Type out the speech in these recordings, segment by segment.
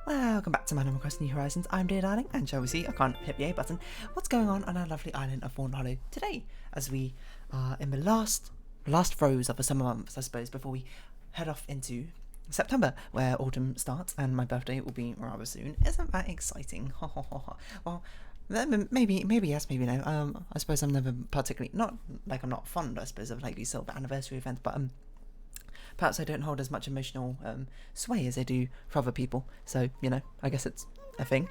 Welcome back to Animal Crossing New Horizons. I'm Dear Darling, and shall we see, I can't hit the A button, what's going on our lovely island of Fawnhallow today, as we are in the last throes of the summer months, I suppose, before we head off into September, where autumn starts, and my birthday will be rather soon. Isn't that exciting? Well, maybe yes, maybe no. I suppose I'm never particularly, not like I'm not fond, I suppose, of like these sort of anniversary events, but perhaps I don't hold as much emotional sway as I do for other people. So, you know, I guess it's a thing.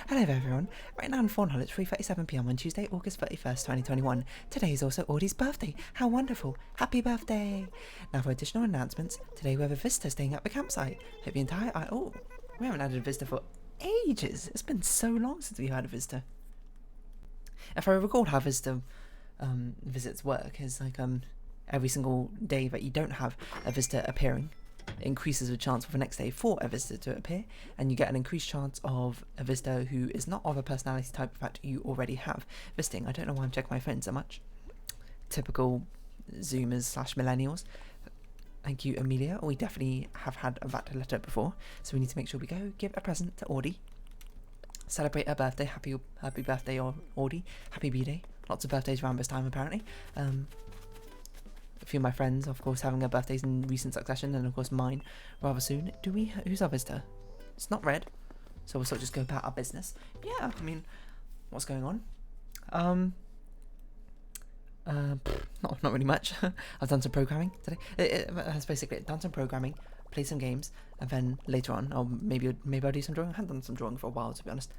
Hello there, everyone. Right now in Fawnhollow, it's 3:37 p.m. on Tuesday, August 31st, 2021. Today is also Audie's birthday. How wonderful. Happy birthday. Now for additional announcements, today we have a visitor staying at the campsite. Hope the entire... Oh, we haven't had a visitor for ages. It's been so long since we've had a visitor. If I recall how visitor visits work, is like... every single day that you don't have a visitor appearing increases the chance for the next day for a visitor to appear, and you get an increased chance of a visitor who is not of a personality type that you already have visiting. I don't know why I'm checking my phone so much. Typical Zoomers / millennials. Thank you, Amelia. We definitely have had that letter before, so we need to make sure we go give a present to Audie. Celebrate her birthday. Happy birthday, Audie. Happy B-Day. Lots of birthdays around this time, apparently. A few of my friends, of course, having their birthdays in recent succession, and of course mine rather soon. Who's our visitor? It's not Red, so we'll sort of just go about our business. Yeah, I mean, what's going on? Not really much. I've done some programming today. That's basically it. Done some programming, played some games, and then later on, maybe I'll do some drawing. I haven't done some drawing for a while, to be honest.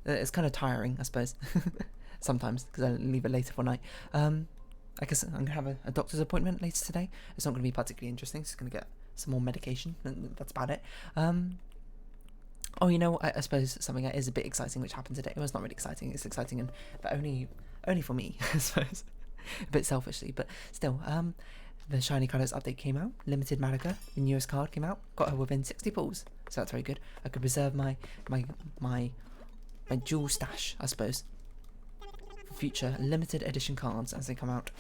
It's kind of tiring, I suppose, sometimes, because I leave it later for night. I guess I'm going to have a doctor's appointment later today. It's not going to be particularly interesting. It's going to get some more medication, and that's about it. Oh, you know, I suppose something that is a bit exciting, which happened today. Well, it's not really exciting. It's exciting, but only for me, I suppose. A bit selfishly, but still. The Shiny Colours update came out. Limited Malika, the newest card, came out. Got her within 60 pulls, so that's very good. I could reserve my jewel stash, I suppose. Future limited edition cards as they come out,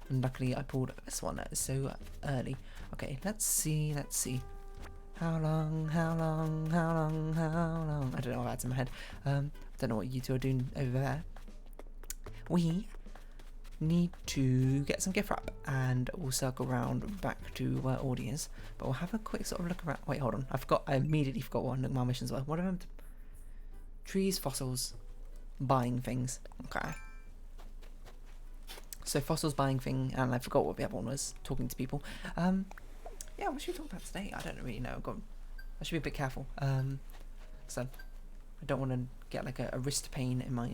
and luckily I pulled this one so early. Okay, let's see how long I don't know what that's in my head. Don't know what you two are doing over there. We need to get some gift wrap, and we'll circle around back to where Audie is, but we'll have a quick sort of look around. Wait, hold on, I immediately forgot what my missions were. What are them? Trees, fossils, buying things. Okay. So fossils, buying thing, and I forgot what the other one was. Talking to people. Yeah, what should we talk about today? I don't really know. I should be a bit careful. So I don't want to get like a wrist pain in my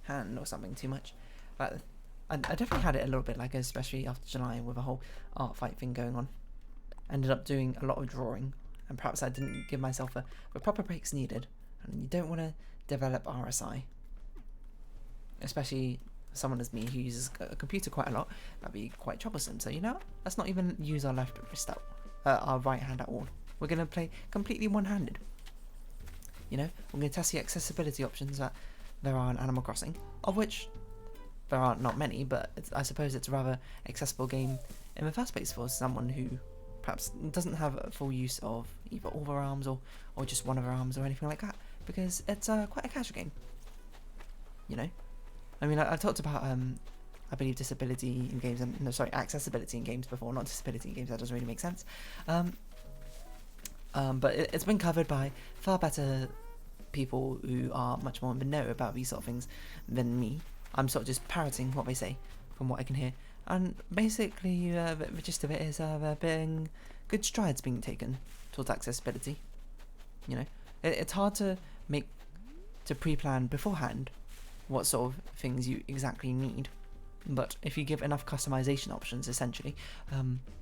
hand or something too much. But I definitely had it a little bit, like especially after July with a whole art fight thing going on. Ended up doing a lot of drawing, and perhaps I didn't give myself the proper breaks needed. And you don't want to develop RSI. Especially someone as me who uses a computer quite a lot, that'd be quite troublesome. So you know, let's not even use our left wrist our right hand at all. We're gonna play completely one-handed. You know, we're gonna test the accessibility options that there are in Animal Crossing, of which there are not many, but I suppose it's a rather accessible game in the first place for someone who perhaps doesn't have a full use of either all their arms or just one of their arms or anything like that, because it's quite a casual game. You know. I mean, I've talked about, I believe, disability in games, accessibility in games before, not disability in games. That doesn't really make sense. But it's been covered by far better people who are much more in the know about these sort of things than me. I'm sort of just parroting what they say from what I can hear. And basically, the gist of it is there being good strides being taken towards accessibility. You know, it's hard to pre-plan beforehand what sort of things you exactly need, but if you give enough customization options, essentially,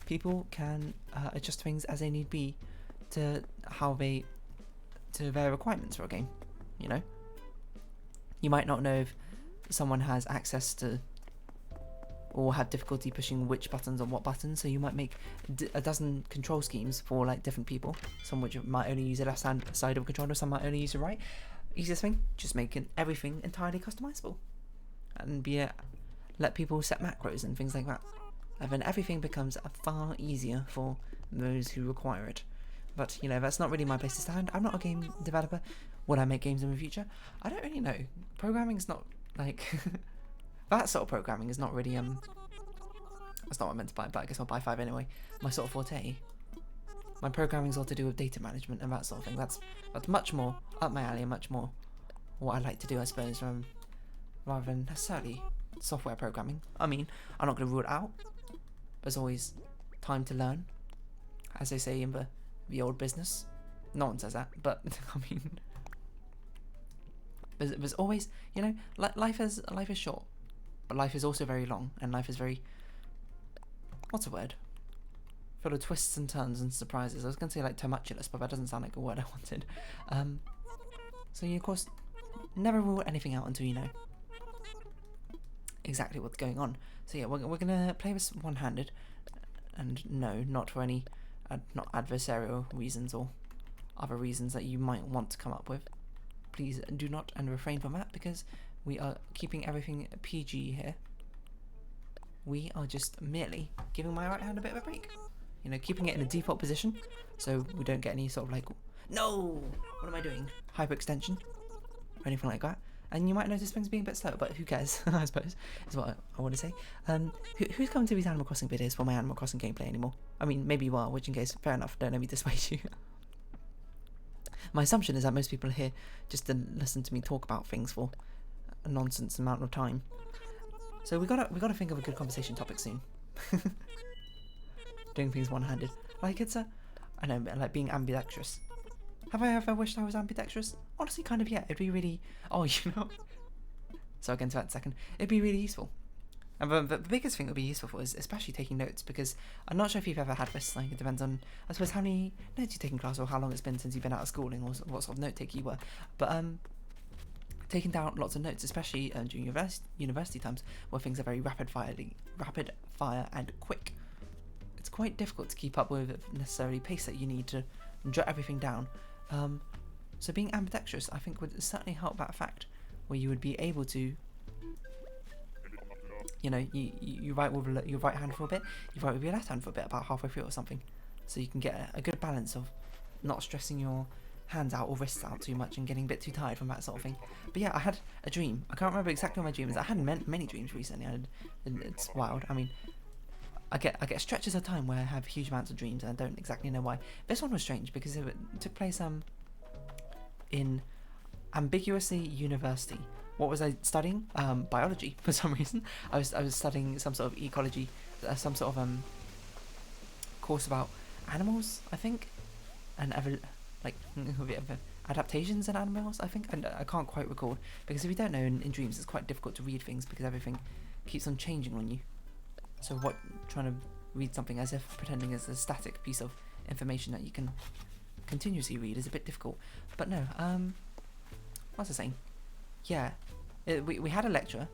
people can adjust things as they need be to their requirements for a game. You know, you might not know if someone has access to or have difficulty pushing which buttons on what buttons, so you might make a dozen control schemes for like different people, some which might only use the left hand side of a controller, some might only use the right. Easiest thing, just making everything entirely customizable, and let people set macros and things like that, and then everything becomes far easier for those who require it. But, you know, that's not really my place to stand. I'm not a game developer. Would I make games in the future? I don't really know. Programming is not, like... that sort of programming is not really, that's not what I meant to buy, but I guess I'll buy 5 anyway. My sort of forte. My programming is all to do with data management and that sort of thing. That's much more up my alley and much more what I like to do, I suppose, rather than necessarily software programming. I mean, I'm not going to rule it out. There's always time to learn, as they say in the old business. No one says that, but I mean, there's always, you know, life is short, but life is also very long, and life is very, what's a word? Full of twists and turns and surprises. I was going to say like tumultuous, but that doesn't sound like a word I wanted. So you of course never rule anything out until you know exactly what's going on. So yeah, we're gonna play this one-handed, and no, not for any not adversarial reasons or other reasons that you might want to come up with. Please do not, and refrain from that, because we are keeping everything PG here. We are just merely giving my right hand a bit of a break. You know, keeping it in a default position so we don't get any sort of like, no, what am I doing? Hyperextension or anything like that. And you might notice things being a bit slow, but who cares, I suppose, is what I want to say. Who's coming to these Animal Crossing videos for my Animal Crossing gameplay anymore? I mean, maybe you are, which in case, fair enough, don't let me dissuade you. My assumption is that most people are here just to listen to me talk about things for a nonsense amount of time. So we gotta think of a good conversation topic soon. Doing things one-handed. Like I know, like being ambidextrous. Have I ever wished I was ambidextrous? Honestly, kind of, yeah. It'd be really... Oh, you know... So I'll get into that in a second. It'd be really useful. And the biggest thing it would be useful for is especially taking notes, because I'm not sure if you've ever had this. Like, it depends on, I suppose, how many notes you take in class or how long it's been since you've been out of schooling or what sort of note taker you were. But taking down lots of notes, especially during university times, where things are very rapid fire and quick. It's quite difficult to keep up with necessarily pace that you need to jot everything down. So being ambidextrous, I think, would certainly help that fact, where you would be able to, you know, you write with your right hand for a bit, you write with your left hand for a bit, about halfway through or something, so you can get a good balance of not stressing your hands out or wrists out too much and getting a bit too tired from that sort of thing. But yeah, I had a dream. I can't remember exactly what my dream is. I had many dreams recently. It's wild. I mean, I get stretches of time where I have huge amounts of dreams and I don't exactly know why. This one was strange because it took place in Ambiguously University. What was I studying? Biology for some reason. I was studying some sort of ecology, some sort of course about animals, I think, and adaptations in animals, I think. And I can't quite recall, because if you don't know, in dreams it's quite difficult to read things because everything keeps on changing on you. So trying to read something as if pretending it's a static piece of information that you can continuously read is a bit difficult. But no, what was I saying? Yeah, we had a lecturer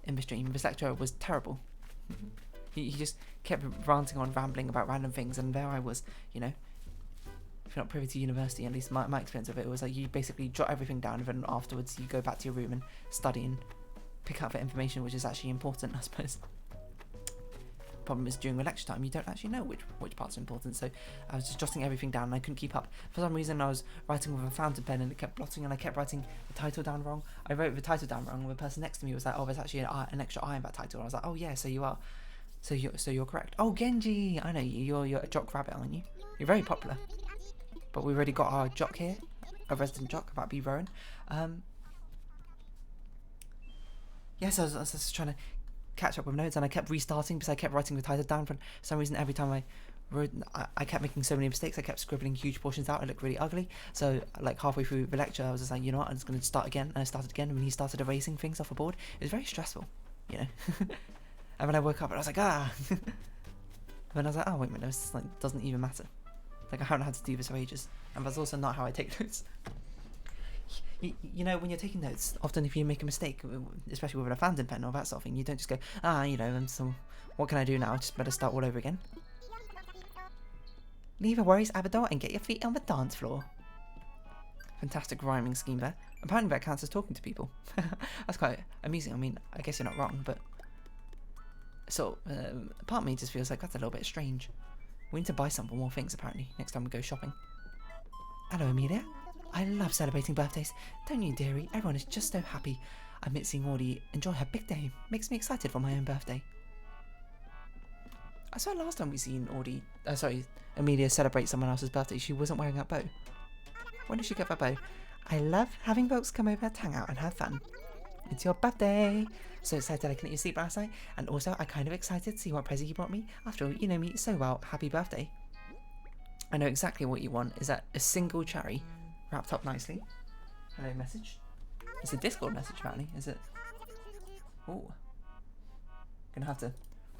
in the stream. This lecturer was terrible. He just kept rambling about random things, and there I was, you know, if you're not privy to university, at least my experience of it was like you basically jot everything down, and then afterwards you go back to your room and study and pick up the information which is actually important, I suppose. Problem is, during the lecture time you don't actually know which parts are important, so I was just jotting everything down and I couldn't keep up. For some reason I was writing with a fountain pen and it kept blotting, and I kept writing the title down wrong. I wrote the title down wrong, and the person next to me was like, oh, there's actually an extra I in that title, and I was like, oh yeah, so you are, so you're correct. Oh, Genji, I know you, you're a jock rabbit, aren't you? You're very popular. But we've already got our jock here, a resident jock, about B Rowan. Yes, I was just trying to catch up with notes, and I kept restarting because I kept writing the title down. For some reason, every time I wrote, I kept making so many mistakes. I kept scribbling huge portions out. It looked really ugly. So like halfway through the lecture, I was just like, you know what, I'm just going to start again. And I started again, and when he started erasing things off the board, it was very stressful, you know. And when I woke up, I was like, ah. Then I was like, oh wait a minute, this like doesn't even matter. Like, I haven't had to do this for ages, and that's also not how I take notes. You know, when you're taking notes, often if you make a mistake, especially with a fountain pen or that sort of thing, you don't just go, you know, so what can I do now? Just better start all over again. Leave your worries at the door and get your feet on the dance floor. Fantastic rhyming scheme there. Apparently that counts as talking to people. That's quite amusing. I mean, I guess you're not wrong, but so part of me just feels like that's a little bit strange. We need to buy some more things, apparently, next time we go shopping. Hello, Amelia. I love celebrating birthdays. Don't you, dearie? Everyone is just so happy. I'm seeing Audie enjoy her big day. Makes me excited for my own birthday. I saw last time we seen Amelia celebrate someone else's birthday, she wasn't wearing that bow. When did she get that bow? I love having folks come over to hang out and have fun. It's your birthday. So excited I couldn't even sleep last night. And also, I'm kind of excited to see what present you brought me. After all, you know me so well. Happy birthday. I know exactly what you want. Is that a single cherry wrapped up nicely? Hello message. It's a Discord message apparently. Is it? Oh. Gonna have to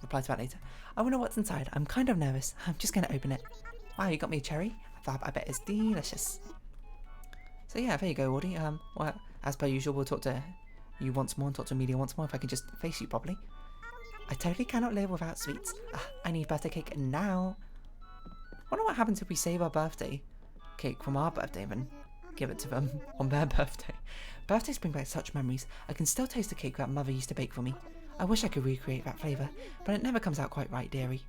reply to that later. I wonder what's inside. I'm kind of nervous. I'm just gonna open it. Wow, you got me a cherry? Fab, I bet it's delicious. So yeah, there you go, Audie. Well, as per usual, we'll talk to you once more and talk to Amelia once more if I can just face you properly. I totally cannot live without sweets. I need birthday cake now. Wonder what happens if we save our birthday cake from our birthday and then give it to them on their birthday. Birthdays bring back such memories. I can still taste the cake that Mother used to bake for me. I wish I could recreate that flavour, but it never comes out quite right, dearie.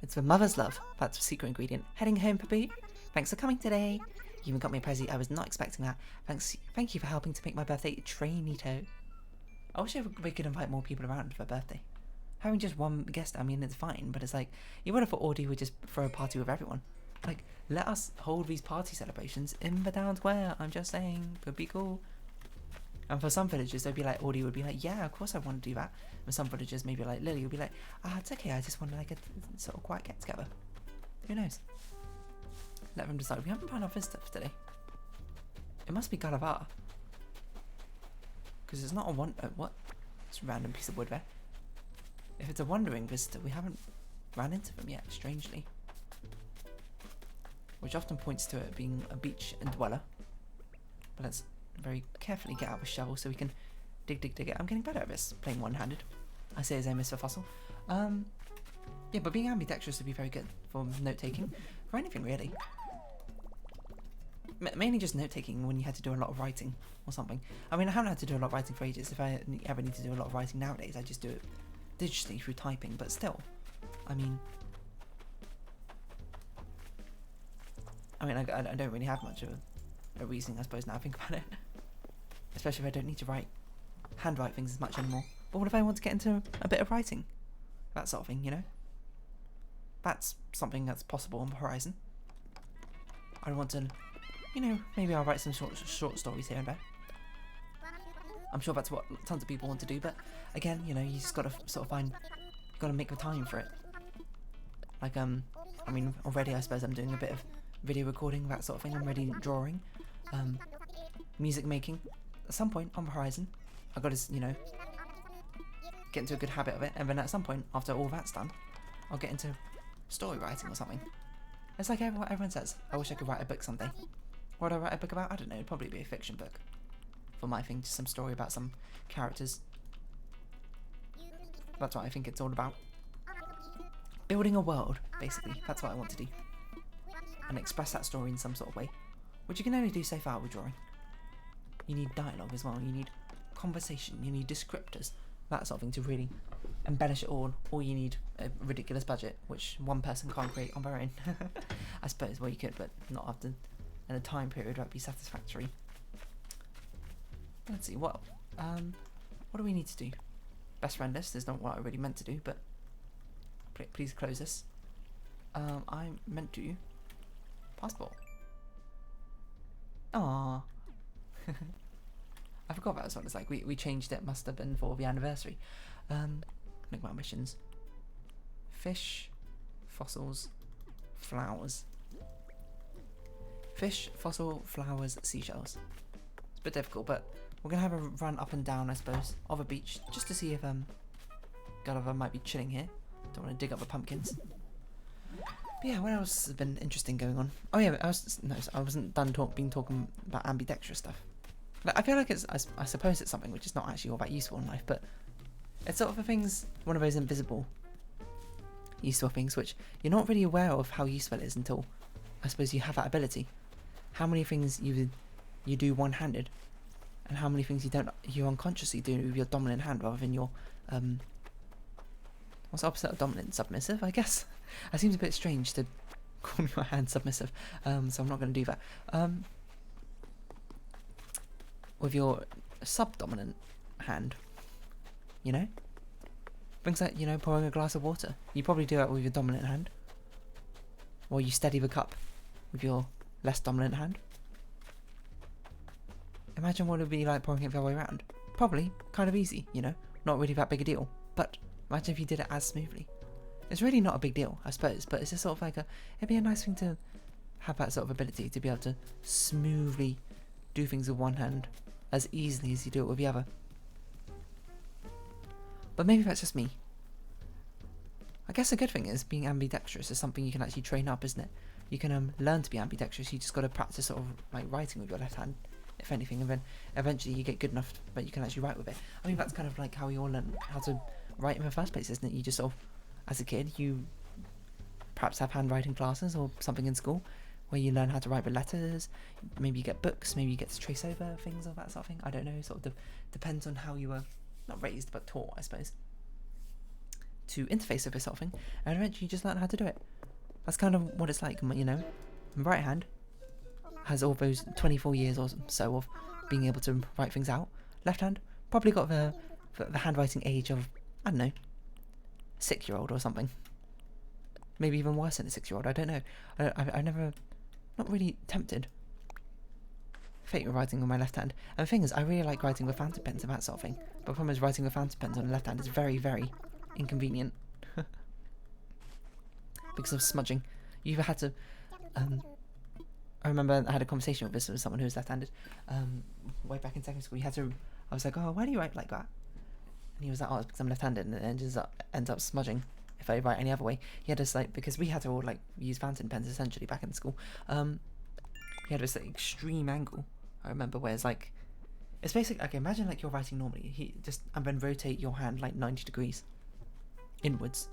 It's the mother's love. That's the secret ingredient. Heading home, Papu. Thanks for coming today. You even got me a present. I was not expecting that. Thank you for helping to make my birthday trainito. I wish we could invite more people around for their birthday. Having just one guest, I mean, it's fine, but it's like, you would have thought Audie would just throw a party with everyone. Like, let us hold these party celebrations in the town square. I'm just saying, could be cool. And for some villagers, they'd be like, Audie would be like, yeah, of course I want to do that. And some villagers, maybe like Lily, would be like, it's okay, I just want to like a sort of quiet get together. Who knows? Let them decide. We haven't found our visitor for today. It must be Galavar. Because it's not a what? It's a random piece of wood there. If it's a wandering visitor, we haven't ran into them yet, strangely. Which often points to it being a beach and dweller. But let's very carefully get out the shovel so we can dig it. I'm getting better at this, playing one-handed. I say as I miss for fossil. Yeah, but being ambidextrous would be very good for note-taking. For anything, really. Mainly just note-taking when you had to do a lot of writing or something. I mean, I haven't had to do a lot of writing for ages. If I ever need to do a lot of writing nowadays, I just do it digitally through typing. But still, I mean, I don't really have much of a reasoning, I suppose, now I think about it. Especially if I don't need to handwrite things as much anymore. But what if I want to get into a bit of writing? That sort of thing, you know? That's something that's possible on the horizon. I want to, you know, maybe I'll write some short stories here and there. I'm sure that's what tons of people want to do, but again, you know, you just gotta sort of gotta make the time for it. Like, I mean, already I suppose I'm doing a bit of video recording, that sort of thing. I'm already drawing, music making. At some point on the horizon, I've got to, you know, get into a good habit of it, and then at some point, after all that's done, I'll get into story writing or something. It's like what everyone says. I wish I could write a book someday. What would I write a book about? I don't know. It'd probably be a fiction book. For my thing, just some story about some characters. That's what I think it's all about. Building a world, basically. That's what I want to do. And express that story in some sort of way. Which you can only do so far with drawing. You need dialogue as well. You need conversation. You need descriptors. That sort of thing to really embellish it all. Or you need a ridiculous budget, which one person can't create on their own. I suppose, well, you could, but not often. In a time period that would be satisfactory. Let's see, what do we need to do? Best friend list is not what I really meant to do, but please close this. I meant to passport. Aww. I forgot that's what it's like. We changed it, must have been for the anniversary. Look at my missions. Fish, fossils, flowers. Fish, fossil, flowers, seashells. It's a bit difficult, but we're gonna have a run up and down, I suppose, of a beach, just to see if Gulliver might be chilling here. Don't want to dig up the pumpkins. But yeah, what else has been interesting going on? Oh yeah, I wasn't done talking about ambidextrous stuff. Like, I feel like I suppose it's something which is not actually all that useful in life, but it's sort of one of those invisible useful things which you're not really aware of how useful it is until I suppose you have that ability. How many things you do one-handed, and how many things you unconsciously do with your dominant hand rather than your What's the opposite of dominant? Submissive, I guess. It seems a bit strange to call your hand submissive, so I'm not going to do that. With your subdominant hand, you know? Things like, you know, pouring a glass of water. You probably do that with your dominant hand. Or you steady the cup with your less dominant hand. Imagine what it would be like pouring it the other way around. Probably kind of easy, you know? Not really that big a deal. But imagine if you did it as smoothly. It's really not a big deal, I suppose, but it's just sort of like it'd be a nice thing to have that sort of ability to be able to smoothly do things with one hand as easily as you do it with the other. But maybe that's just me. I guess the good thing is being ambidextrous is something you can actually train up, isn't it? You can learn to be ambidextrous. You just got to practice sort of like writing with your left hand, if anything, and then eventually you get good enough that you can actually write with it. I mean, that's kind of like how we all learn how to write in the first place, isn't it? You just sort of, as a kid, you perhaps have handwriting classes or something in school where you learn how to write with letters. Maybe you get books, maybe you get to trace over things or that sort of thing. I don't know, sort of depends on how you were, not raised, but taught, I suppose, to interface with this sort of thing, and eventually you just learn how to do it. That's kind of what it's like, you know. My right hand has all those 24 years or so of being able to write things out. Left hand probably got the handwriting age of, I don't know, 6-year-old or something. Maybe even worse than a 6-year-old, I don't know. I never, not really tempted fate with writing on my left hand. And the thing is, I really like writing with fountain pens and that sort of thing. But the problem is writing with fountain pens on the left hand is very, very inconvenient. Because of smudging. You either had to, I remember I had a conversation with this with someone who was left-handed, way back in secondary school. I was like, oh, why do you write like that? And he was like, oh, it's because I'm left-handed, and it ends up smudging if I write any other way. He had this, like, because we had to all, like, use fountain pens essentially back in school, he had this, like, extreme angle, I remember, where it's like, it's basically, okay, imagine, like, you're writing normally, and then rotate your hand, like, 90 degrees inwards.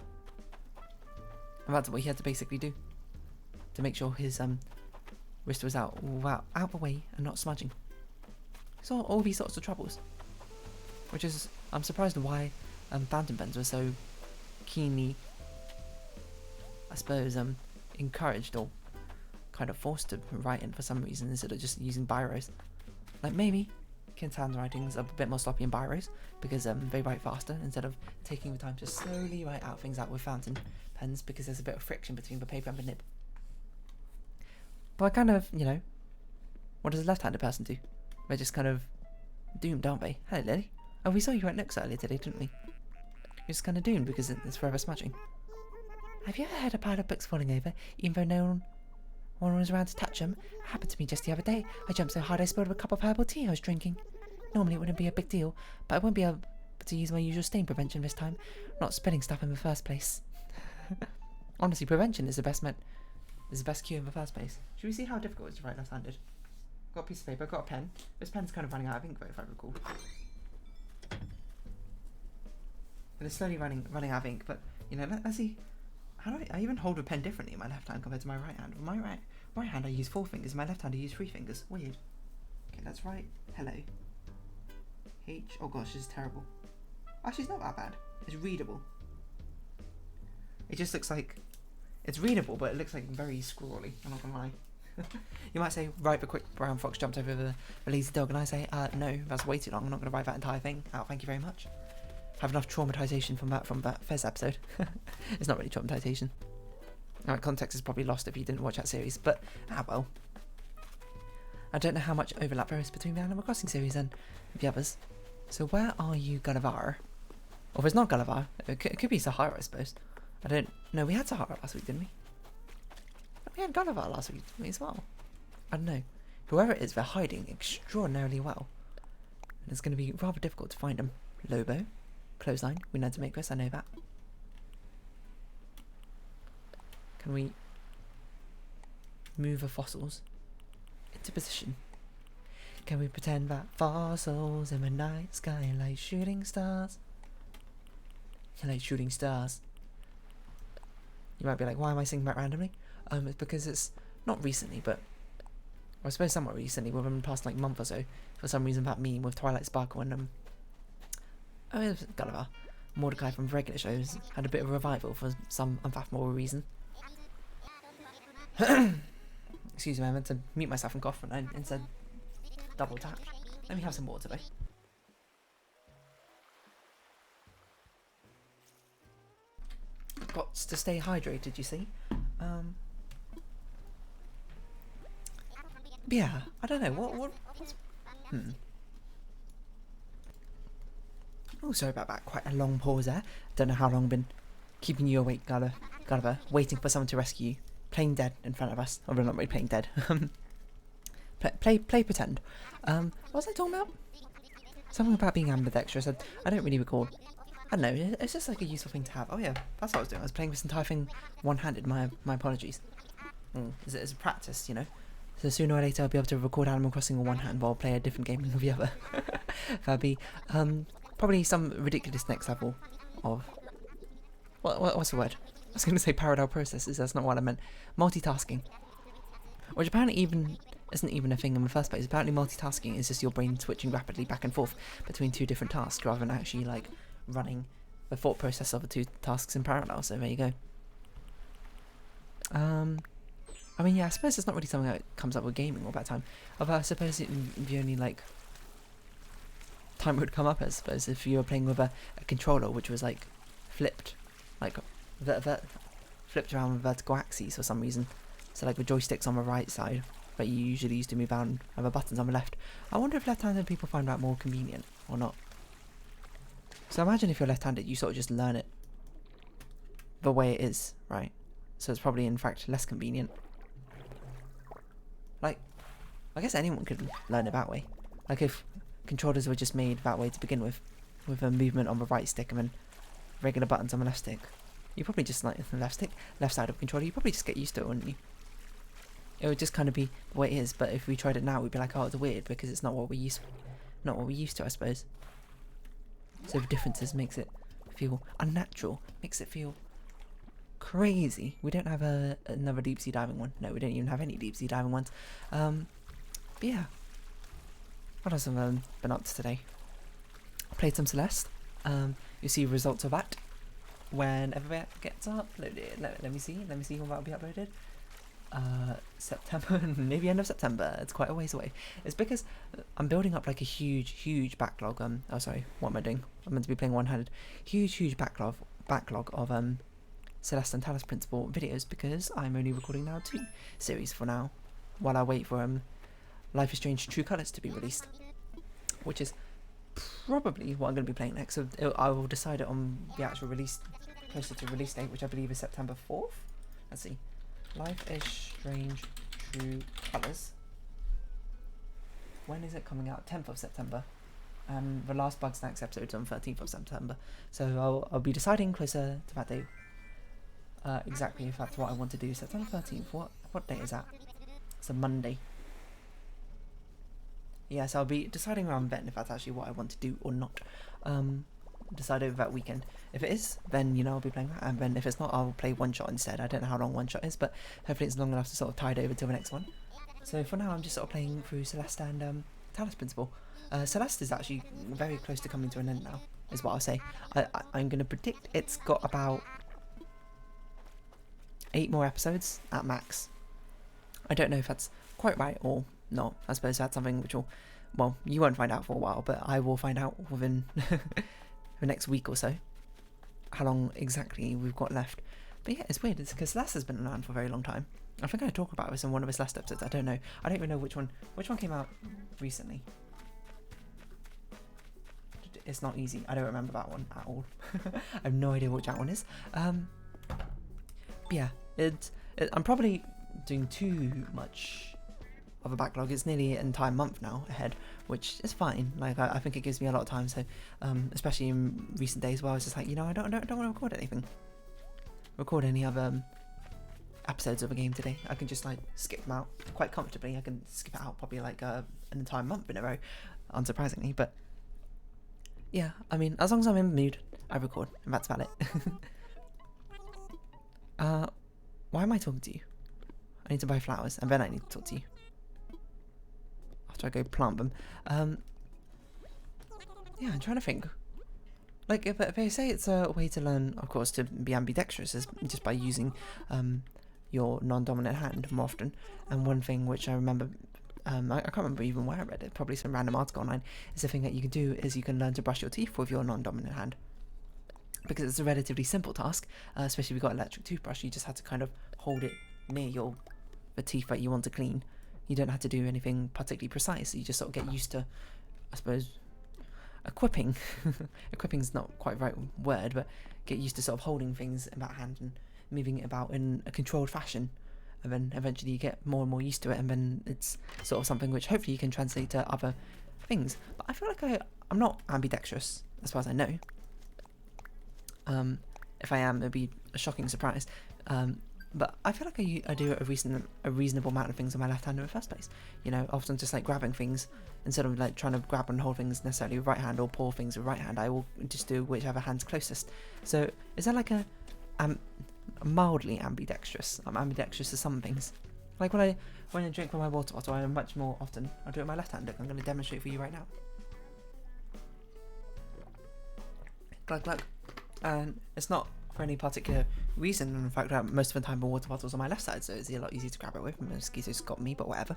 And that's what he had to basically do to make sure his wrist was out the way and not smudging. So all these sorts of troubles, which is, I'm surprised why fountain pens were so keenly, I suppose, encouraged or kind of forced to write in for some reason instead of just using biros. Like, maybe kids' handwritings are a bit more sloppy in biros because they write faster instead of taking the time to slowly write out things out with fountain pens, because there's a bit of friction between the paper and the nib. But I kind of, you know, what does a left-handed person do? They're just kind of doomed, aren't they? Hello, Lily. Oh, we saw you at Nooks earlier today, didn't we? You're just kind of doomed because it's forever smudging. Have you ever had a pile of books falling over, even though no one was around to touch them? It happened to me just the other day. I jumped so hard I spilled a cup of herbal tea I was drinking. Normally it wouldn't be a big deal, but I won't be able to use my usual stain prevention this time. Not spilling stuff in the first place. Honestly, prevention is the best cure in the first place. Should we see how difficult it is to write left-handed? Got a piece of paper, got a pen. This pen's kind of running out of ink, if I recall. But it's slowly running out of ink, but, you know, let's see. How do I even hold a pen differently in my left hand compared to my right hand? With my right hand I use 4 fingers, my left hand I use 3 fingers. Weird. Okay, let's write hello. Oh gosh, this is terrible. Actually, it's not that bad. It's readable. It just looks like, it's readable, but it looks like very scrawly, I'm not gonna lie. You might say, right, the quick brown fox jumped over the lazy dog, and I say, no, that's way too long, I'm not gonna write that entire thing out, thank you very much. Have enough traumatization from that Fez episode. It's not really traumatization. Alright, context is probably lost if you didn't watch that series, but, well. I don't know how much overlap there is between the Animal Crossing series and the others. So where are you, Gulliver? Or if it's not Gulliver, it could be Sahara, I suppose. I don't know, we had Sahara last week, didn't we? We had Gulliver last week, didn't we, as well? I don't know. Whoever it is, they're hiding extraordinarily well. And it's going to be rather difficult to find them. Lobo. Clothesline. We know to make this, I know that. Can we move the fossils into position? Can we pretend that fossils in the night sky are like shooting stars? Like shooting stars. You might be like, why am I singing that randomly? It's because it's not recently, but I suppose somewhat recently, within the past like month or so, for some reason that meme with Twilight Sparkle and it was Gulliver Mordecai from regular shows had a bit of a revival for some unfathomable reason. Excuse me, I meant to mute myself and cough, and I instead double tap. Let me have some water though. Got to stay hydrated, you see. But yeah, I don't know what's Oh, sorry about that. Quite a long pause there. Don't know how long I've been keeping you awake, Gulliver, waiting for someone to rescue you, playing dead in front of us. Oh, we're not really playing dead. play pretend. What was I talking about? Something about being ambidextrous. I don't really recall. I don't know. It's just like a useful thing to have. Oh yeah, that's what I was doing. I was playing this entire thing one-handed. My apologies. It's a practice, you know. So sooner or later I'll be able to record Animal Crossing on one hand while play a different game with the other. That'd be probably some ridiculous next level of what's the word? I was going to say parallel processes. That's not what I meant. Multitasking, which apparently isn't even a thing in the first place. Apparently multitasking is just your brain switching rapidly back and forth between two different tasks rather than actually like running the thought process of the two tasks in parallel. So there you go. I mean, yeah, I suppose it's not really something that comes up with gaming all that time. Although I suppose the only like time it would come up, I suppose, if you were playing with a controller which was like flipped, like flipped around with vertical axes for some reason. So like the joystick's on the right side, but you usually used to move around and the buttons on the left. I wonder if left-handed people find that more convenient or not. So imagine if you're left-handed, you sort of just learn it the way it is, right? So it's probably in fact less convenient. Like, I guess anyone could learn it that way. Like if controllers were just made that way to begin with a movement on the right stick and then regular buttons on the left stick. You probably just like the left side of the controller, you probably just get used to it, wouldn't you? It would just kind of be the way it is, but if we tried it now, we'd be like, oh, it's weird because it's not what we're used to, I suppose. So the differences makes it feel unnatural, makes it feel crazy. We don't have another deep sea diving one. No, we don't even have any deep sea diving ones. But yeah, what else have I been up to today? I played some Celeste. You'll see results of that whenever it gets uploaded. Let me see when that'll be uploaded. September, maybe end of September. It's quite a ways away. It's because I'm building up like a huge backlog. Oh sorry, what am I doing? I'm meant to be playing one-handed. Huge backlog of Celeste and Talos Principle videos because I'm only recording now 2 series for now, while I wait for Life is Strange True Colors to be released, which is probably what I'm going to be playing next. So I will decide it on the actual release, closer to release date, which I believe is September 4th. Let's see. Life is Strange True Colors. When is it coming out? 10th of September. And the last Bug Snacks episode is on 13th of September. So I'll be deciding closer to that day exactly if that's what I want to do. September 13th. What day is that? It's a Monday. Yeah, so I'll be deciding around then if that's actually what I want to do or not. Decide over that weekend. If it is, then you know I'll be playing that, and then if it's not, I'll play One Shot instead. I don't know how long One Shot is, but hopefully it's long enough to sort of tide over to the next one. So for now, I'm just sort of playing through Celeste and Talos Principle. Celeste is actually very close to coming to an end now, is what I'll say. I'm going to predict it's got about 8 more episodes at max. I don't know if that's quite right or not. I suppose that's something which will, well, you won't find out for a while, but I will find out within the next week or so how long exactly we've got left. But yeah, it's weird. It's because Celeste has been around for a very long time. I think I talk about this in one of his last episodes. I don't know. I don't even know which one came out recently. It's not easy. I don't remember that one at all. I have no idea which that one is. But yeah, I'm probably doing too much of a backlog. It's nearly an entire month now ahead, which is fine. Like I think it gives me a lot of time. So especially in recent days where I was just like, you know, I don't want to record any other episodes of a game today. I can just like skip them out quite comfortably. I can skip it out probably like an entire month in a row, unsurprisingly. But yeah, I mean, as long as I'm in the mood, I record, and that's about it. Why am I talking to you? I need to buy flowers, and then I need to talk to you after I go plant them. Yeah, I'm trying to think Like, if they say it's a way to learn, of course, to be ambidextrous is just by using your non-dominant hand more often. And one thing which I remember, I can't remember even where I read it, probably some random article online, is the thing that you can do is you can learn to brush your teeth with your non-dominant hand. Because it's a relatively simple task, especially if you've got an electric toothbrush, you just have to kind of hold it near the teeth that you want to clean. You don't have to do anything particularly precise, you just sort of get used to, I suppose, equipping. Equipping's not quite the right word, but get used to sort of holding things in that hand and moving it about in a controlled fashion, and then eventually you get more and more used to it, and then it's sort of something which hopefully you can translate to other things. But I feel like I'm not ambidextrous as far as I know. If I am, it'd be a shocking surprise. But I feel like I do a reasonable amount of things on my left hand in the first place. You know, often just like grabbing things instead of like trying to grab and hold things necessarily with right hand or pull things with right hand. I will just do whichever hand's closest. So is that like a mildly ambidextrous? I'm ambidextrous to some things. Like when I drink from my water bottle, I much more often I do it with my left hand. Look, I'm going to demonstrate for you right now. Glug glug. And it's not for any particular reason. In fact, most of the time the water bottle's on my left side, so it's a lot easier to grab it with. The mosquitoes got me, but whatever.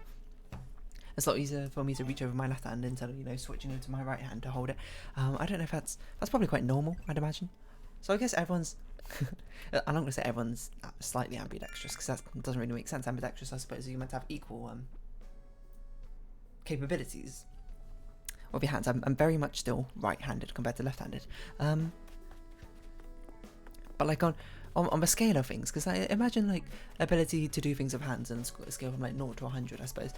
It's a lot easier for me to reach over my left hand instead of, you know, switching over to my right hand to hold it. I don't know if that's probably quite normal, I'd imagine. So I guess everyone's I'm not going to say everyone's slightly ambidextrous, because that doesn't really make sense. Ambidextrous, I suppose, you're meant to have equal capabilities with your hands. I'm very much still right-handed compared to left-handed. But like on the scale of things, because I imagine like ability to do things with hands and scale from like 0 to 100, I suppose.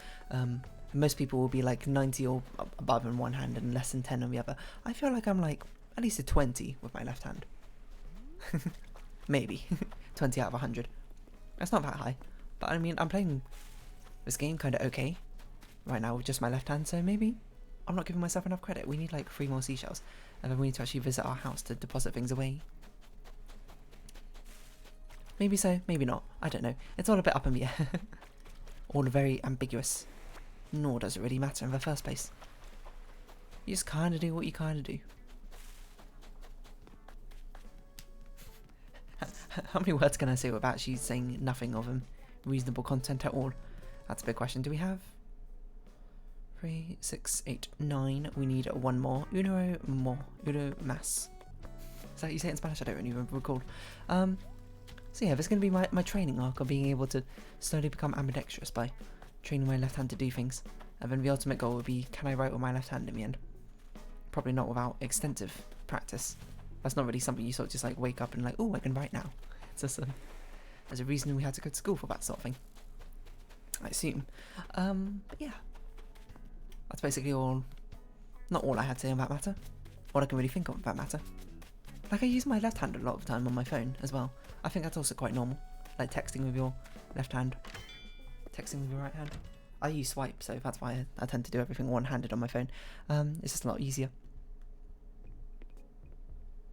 Most people will be like 90 or above in one hand and less than 10 on the other. I feel like I'm like at least a 20 with my left hand. Maybe 20 out of 100. That's not that high, but I mean I'm playing this game kind of okay right now with just my left hand, so maybe I'm not giving myself enough credit. We need like 3 more seashells, and then we need to actually visit our house to deposit things away. Maybe so, maybe not. I don't know. It's all a bit up in the air. All very ambiguous. Nor does it really matter in the first place. You just kind of do what you kind of do. How many words can I say without actually saying nothing of reasonable content at all? That's a big question. Do we have 3, 6, 8, 9? We need 1 more. Uno más. Is that how you say it in Spanish? I don't really recall. So yeah, this is going to be my training arc of being able to slowly become ambidextrous by training my left hand to do things. And then the ultimate goal would be, can I write with my left hand in the end? Probably not without extensive practice. That's not really something you sort of just like wake up and like, oh, I can write now. It's just there's a reason we had to go to school for that sort of thing, I assume. But yeah, that's basically all. Not all I had to say on that matter. All I can really think of that matter. Like I use my left hand a lot of the time on my phone as well. I think that's also quite normal. Like texting with your left hand, texting with your right hand. I use swipe, so that's why I tend to do everything one-handed on my phone. It's just a lot easier.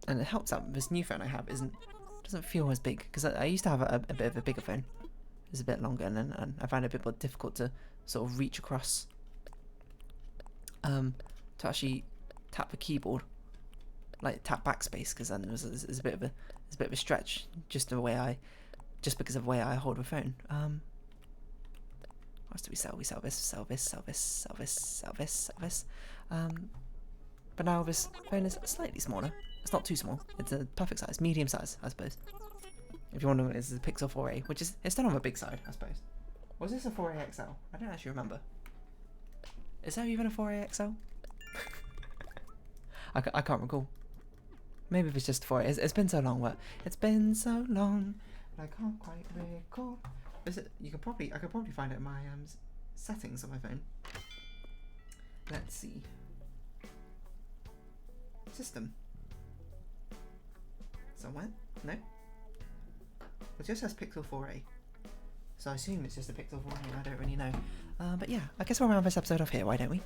And it helps out. This new phone I have doesn't feel as big, because I used to have a bit of a bigger phone. It's a bit longer, and I find it a bit more difficult to sort of reach across to actually tap the keyboard, like tap backspace, because then it's a bit of a stretch just because of the way I hold the phone. What else do we sell? We sell this. But now this phone is slightly smaller. It's not too small. It's a perfect size, medium size, I suppose. If you want to know, it's a Pixel 4a, which is still on the big side, I suppose. Was this a 4a XL? I don't actually remember. Is there even a 4a XL? I can't recall. Maybe it's just 4a. It's been so long. It's been so long. I can't quite recall. Is it? I could probably find it in my settings on my phone. Let's see. System. Somewhere? No? It just says Pixel 4a. So I assume it's just a Pixel 4a, I don't really know. But yeah, I guess we'll round this episode off here, why don't we?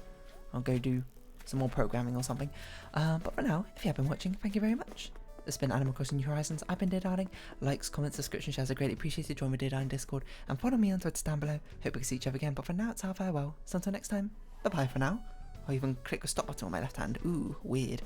I'll go do some more programming or something. But for now, if you have been watching, thank you very much. This has been Animal Crossing New Horizons. I've been Dear Darling. Likes, comments, subscription, shares are greatly appreciated. Join my Dear Darling Discord and follow me on Twitter down below. Hope we can see each other again, but for now, it's our farewell. So until next time, bye bye for now. I'll even click the stop button on my left hand. Ooh, weird.